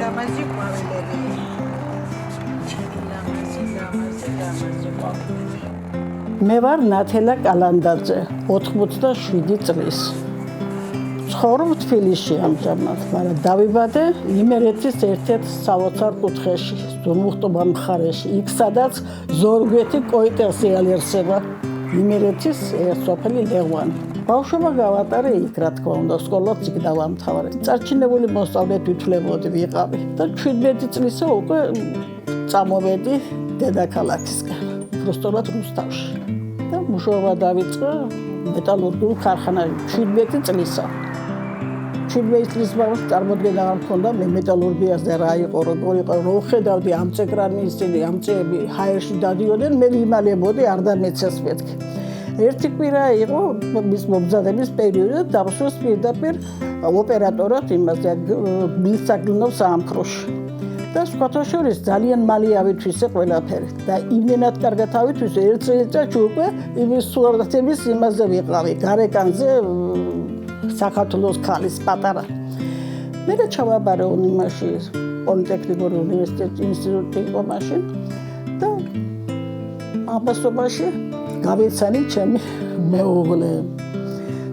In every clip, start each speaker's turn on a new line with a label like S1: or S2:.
S1: ლამაზი ყვავილები. ლამაზი ყვავილები.
S2: მე ვარ ნათელა კალანდაძე, 87 წლის. ცხოვრობ თბილისში ამჟამად, მაგრამ დავიბადე იმერეთის ერთ-ერთ საოცარ კუთხეში, ზურმუხტობა მხარეში, იქ სადაც ზორგვეთი კოიტერსი ალერსება, იმერეთის სოფელი ლეღვანი. ბავშვობა გავატარე იქ, რა თქმა უნდა, სკოლაც იქ დავამთავრე. წარჩინებული მოსწავლე თვითლებოდი ვიყავი და 17 წლისა უკვე წამოვედი დედაქალაქისკენ, უბრალოდ რუსთავში. და მუშაობა დავიწყე მეტალურგიულ ქარხანაში 17 წლისა. 17 წლის ბავშვს წარმოდგენა არ მქონდა მე მეტალურგიაზე რა იყო, როგორ იყო, რო ხედავდი ამწეკრანი ისინი, ამწეები ჰაერში დადიოდნენ, მე ვიმალებოდი არ დამეცეს მეთქი. ერთი კვირა იყო მის მომზადების პერიოდი და დავსვეს პირდაპირ ოპერატორად იმაზე მილსაგლინო საამქროში. და სხვათა შორის ძალიან მალე ავითვისე ყველაფერი და იმდენად კარგად ავითვისე ერთ წელიწადში უკვე იმის სურათების იმაზე ვიყავი გარეკანზე საქართველოს ქალის პატარა. მე და ჩავაბარე იმაში პოლიტექნიკური უნივერსიტეტის ინსტიტუტი იყო მაშინ და ამასობაში გავიცანი ჩემი მეუღლე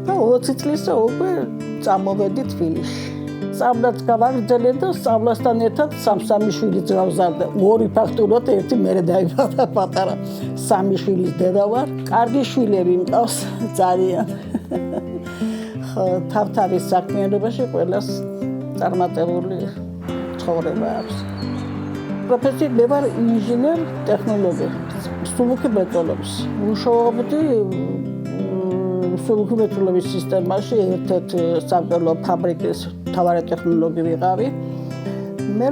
S2: და 20 წლისა უკვე წამოვედი თბილისში. სწავლაც გავაგრძელე და სწავლასთან ერთად სამსამი შვილიც გავზარდა. ორი ფაქტურად ერთი მერე დაიბადა პატარა. სამი შვილის დედა ვარ. კარგი შვილები მყავს ძალიან. თავთავის საქმიანობაში ყველას წარმატებული ცხოვრება აქვს. პროფესიით მე ვარ ინჟინერ ტექნოლოგი. მსუბუქი მრეწველობის. მუშაობდი მსუბუქი მრეწველობის სისტემაში ერთ-ერთ სამკერლო ფაბრიკის მთავარი ტექნოლოგი ვიყავი. მე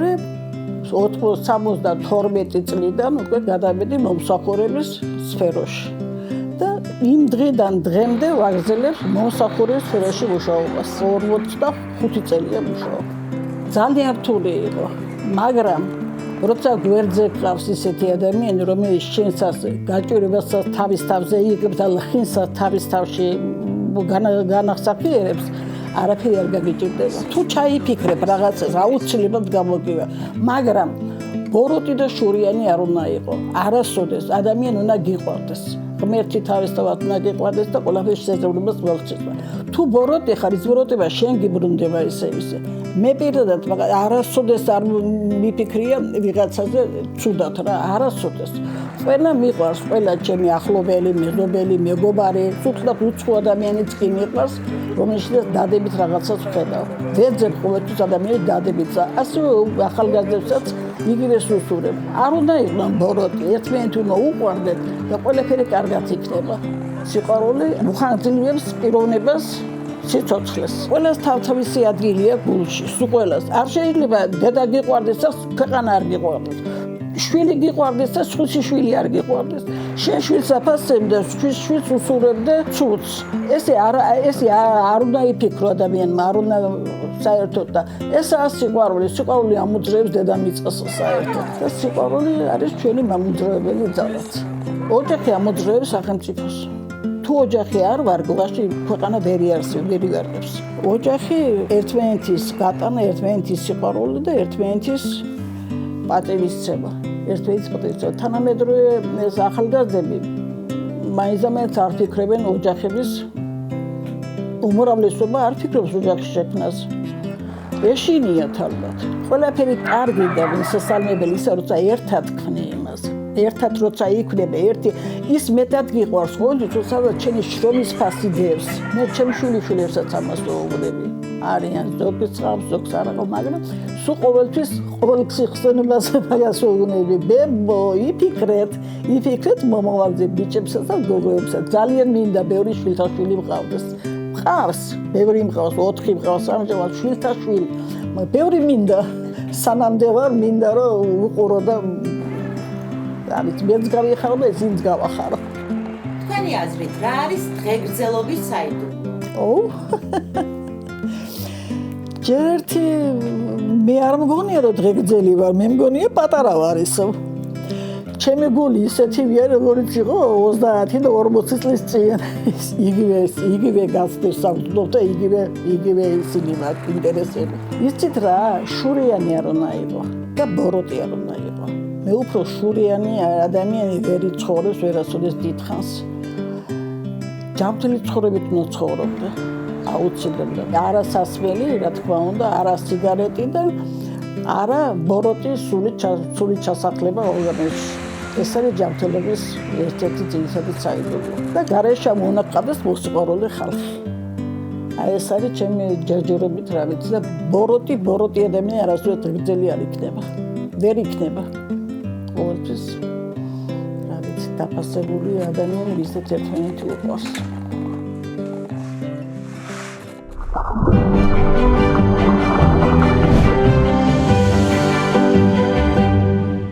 S2: 72 წლიდან უკვე გადავედი მომსახურების სფეროში. და იმ დღიდან დღემდე ვაგრძელებ მომსახურების სფეროში მუშაობას. 45 წელია მუშაობ. ძალიან რთული იყო, მაგრამ როცა გვერდზე გყავს ისეთი ადამიანი, რომელიც შენსაც გაჭირვებასაც თავის თავზე იღებს და ლხინსაც თავის თავში განახსახიერებს, არაფერი არ გაგიჭირდება. თუ ჩაიფიქრებ რაღაცას, აუცილებლად გამოგივა, მაგრამ ბოროტი და შურიანი არ უნდა იყო. არასოდეს ადამიანი უნდა გიყვარდეს. ღმერთი თავისთავად უნდა გიყვარდეს და ყველაფერს შესაძლებლობას მოაღწევს. თუ ბოროტი ხარ, ის ბოროტება შენ გიბრუნდება ისე. მე პირადად არასოდეს არ მიფიქრია ვიღაცაზე ცუდად რა, არასოდეს. ყველა მიყვარს, ყველა ჩემი ახლობელი, მეგობელი, მეგობარი, სულთად უცხო ადამიანიც კი მიყვარს, რომელშიც დადებით რაღაცას ვხედავ. ვეძებ ყოველთვის ადამიანის დადებითს, ასევე ახალგაზრდებსაც იგივეს უსურებ. არ უნდა იყვნენ ბოროტი, ერთმანეთს უნდა უყვარდეთ და ყველაფერი კარგად იქნება. სიყვარული უხანგრძლივებს პიროვნებას, სიცოცხლეს. ყველას თავთავისი ადგილია გულში, ყველას. არ შეიძლება დედა გიყვარდეს და ქვეყანა არ გიყვარდეს. შვილი გიყვარდეს და სხვისი შვილი არ გიყვარდეს. შენ შვილს აფასებდა, შვილს უსურებდა ცუდს. ესე არ უნდა იფიქრო ადამიანმა, არ უნდა საერთოდ და ესაა სიყვარული. სიყვარული ამოძრაებს დედამიწას საერთოდ. და სიყვარული არის ჩვენი მამოძრავებელი ძალაც. ოჯახი ამოძრაებს სახელმწიფოს. თუ ოჯახი არ ვარ, გლაში ქვეყანა ვერ იარსებს. ოჯახი ერთმანეთის გატანა, ერთმანეთის სიყვარული და ერთმანეთის პატივისცემა. თანამედროვე ახალგაზრდები მაინც არ ფიქრობენ ოჯახების უმრავლესობა არ ფიქრობს ოჯახის შექმნაზე. ეშინიათ ალბათ. ყველაფერი კარგი და შესაძლებელი ისე როცა ერთად ქმნი იმას. ერთად როცა იქმნება ერთი ის მეტად გიყვარს ყოველთვის სადაც ჩემი შრომის ფასი დევს. მე ჩემ შვილიშვილებსაც ამას ვუღლები. არიან ზოგი წავს, ზოგს არა, მაგრამ სულ ყოველთვის ყოველ ხსენებაზე მაგას ვუღლები. ბებო, იფიქრეთ მომავალზე ბიჭებსა და გოგოებსა. ძალიან მინდა ბევრი შვილთაშვილი მყავდეს. მყავს, ბევრი მყავს, 4 მყავს, ამჟამად შვილთაშვილი. ბევრი მინდა. სანამდე ვარ მინდა რომ უყურო და ამით მეც გავიხარო და ისინიც გავახარო.
S3: თქვენი აზრით რა არის დღეგრძელობის საიდუმლო?
S2: ჯერ ერთი მე არ მგონია რომ დღეგრძელი ვარ, მე მგონია პატარა ვარ ისევ. ჩემი გული ისეთი ვია, როგორც იყო 30 და 40 წლის წინ. იგივე გასწრებს საუბრობ და იგივე ისინი მაქვს ინტერესები. იცით რა, შურიანი არ უნდა იყო და ბოროტი არ უნდა იყო. მე უფრო შურიანი ადამიანი ვერ იცხოვრებს ვერასოდეს დიდხანს. ჯანმრთელი ცხოვრებით უნდა ცხოვრობდე. აუცილებლად. არა სასმელი, რა თქმა უნდა, არა სიგარეტი და არა ბოროტი სული ჩასახლება ორგანიზმში. ეს არის ჯანმრთელობის ერთ-ერთი ძირითადი საიდუმლო. და გარეშე უნდა გყავდეს მოსიყვარული ხალხი. აი ეს არის ჩემი ჯერჯერობით რა ვიცი და ბოროტი ადამიანი არასდროს გრძელი არ იქნება. ვერ იქნება. ყოველთვის რა ვიცი დაფასებული ადამიანი ვისაც ერთმანეთი უყვარს.